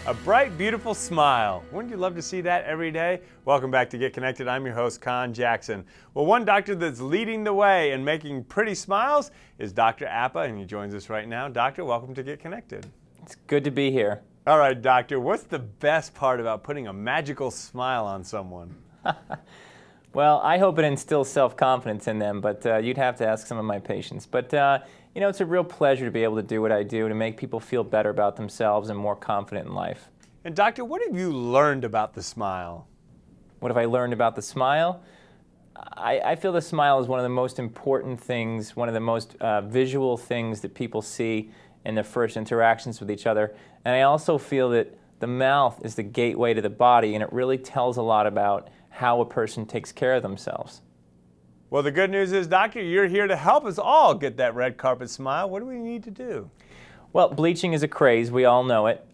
A bright, beautiful smile. Wouldn't you love to see that every day? Welcome back to Get Connected. I'm your host, Con Jackson. Well, one doctor that's leading the way in making pretty smiles is Dr. Appa, and he joins us right now. Doctor, welcome to Get Connected. It's good to be here. All right, doctor, what's the best part about putting a magical smile on someone? Well, I hope it instills self-confidence in them, but you'd have to ask some of my patients. But, you know, it's a real pleasure to be able to do what I do, to make people feel better about themselves and more confident in life. And doctor, what have you learned about the smile? What have I learned about the smile? I feel the smile is one of the most important things, one of the most visual things that people see in their first interactions with each other. And I also feel that the mouth is the gateway to the body, and it really tells a lot about how a person takes care of themselves. Well, the good news is, doctor, you're here to help us all get that red carpet smile. What do we need to do? Well, bleaching is a craze. We all know it.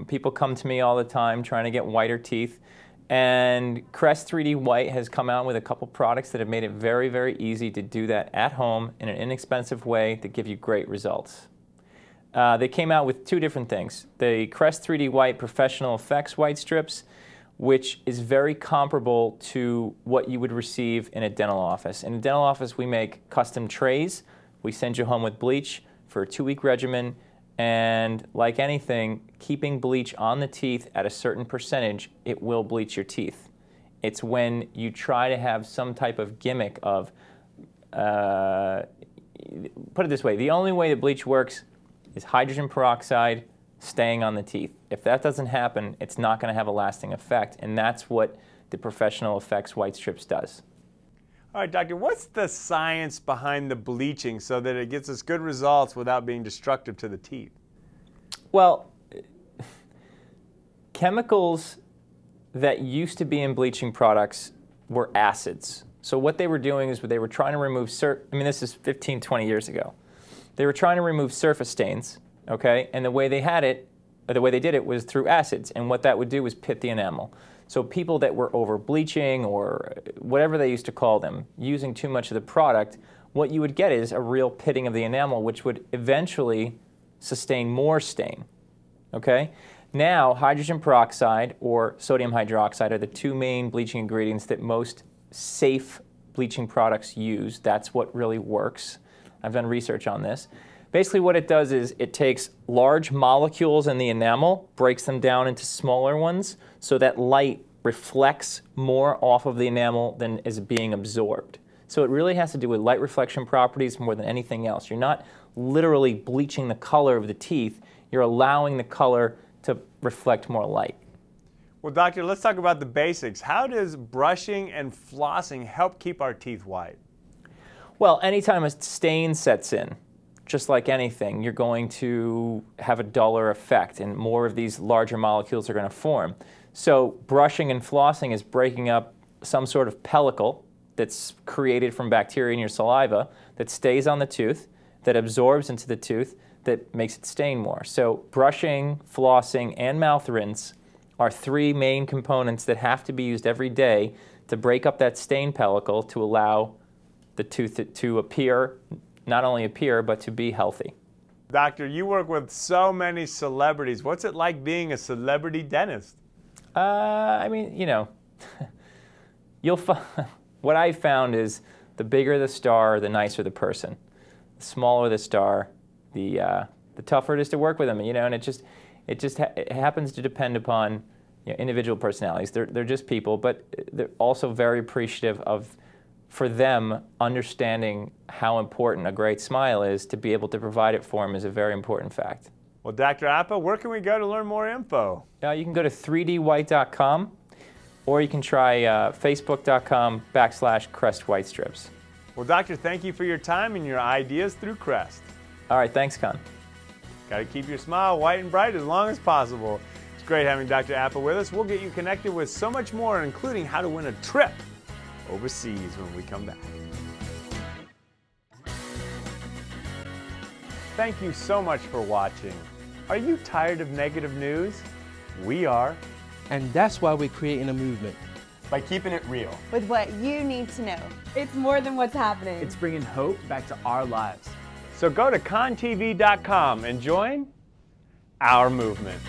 People come to me all the time trying to get whiter teeth. And Crest 3D White has come out with a couple products that have made it very, very easy to do that at home in an inexpensive way that give you great results. They came out with two different things. The Crest 3D White Professional Effects White Strips, which is very comparable to what you would receive in a dental office. In a dental office, we make custom trays. We send you home with bleach for a 2-week regimen. And like anything, keeping bleach on the teeth at a certain percentage, it will bleach your teeth. It's when you try to have some type of gimmick of, put it this way, the only way that bleach works is hydrogen peroxide staying on the teeth. If that doesn't happen, it's not going to have a lasting effect, and that's what the Professional Effects White Strips does. All right, doctor, what's the science behind the bleaching so that it gets us good results without being destructive to the teeth? Well, chemicals that used to be in bleaching products were acids. So what they were doing is they were trying to remove, this is 15, 20 years ago. They were trying to remove surface stains, okay? And the way they had it, or the way they did it was through acids, and what that would do was pit the enamel. So people that were over bleaching or whatever they used to call them, using too much of the product, what you would get is a real pitting of the enamel, which would eventually sustain more stain, okay? Now, hydrogen peroxide or sodium hydroxide are the two main bleaching ingredients that most safe bleaching products use. That's what really works. I've done research on this. Basically what it does is it takes large molecules in the enamel, breaks them down into smaller ones, so that light reflects more off of the enamel than is being absorbed. So it really has to do with light reflection properties more than anything else. You're not literally bleaching the color of the teeth, you're allowing the color to reflect more light. Well, doctor, let's talk about the basics. How does brushing and flossing help keep our teeth white? Well, anytime a stain sets in, just like anything, you're going to have a duller effect, and more of these larger molecules are going to form. So brushing and flossing is breaking up some sort of pellicle that's created from bacteria in your saliva that stays on the tooth, that absorbs into the tooth, that makes it stain more. So brushing, flossing, and mouth rinse are three main components that have to be used every day to break up that stain pellicle to allow the tooth to appear, not only appear, but to be healthy. Doctor, you work with so many celebrities. What's it like being a celebrity dentist? I mean, you know, what I found is the bigger the star, the nicer the person. The smaller the star, the tougher it is to work with them. You know, and it happens to depend upon, you know, individual personalities. They're just people, but they're also very appreciative of, for them, understanding how important a great smile is. To be able to provide it for them is a very important fact. Well, Dr. Appa, where can we go to learn more info? You can go to 3dwhite.com, or you can try facebook.com/Crest White Strips. Well, doctor, thank you for your time and your ideas through Crest. All right, thanks, Con. Got to keep your smile white and bright as long as possible. It's great having Dr. Appa with us. We'll get you connected with so much more, including how to win a trip overseas when we come back. Thank you so much for watching. Are you tired of negative news? We are. And that's why we're creating a movement. By keeping it real. With what you need to know. It's more than what's happening. It's bringing hope back to our lives. So go to contv.com and join our movement.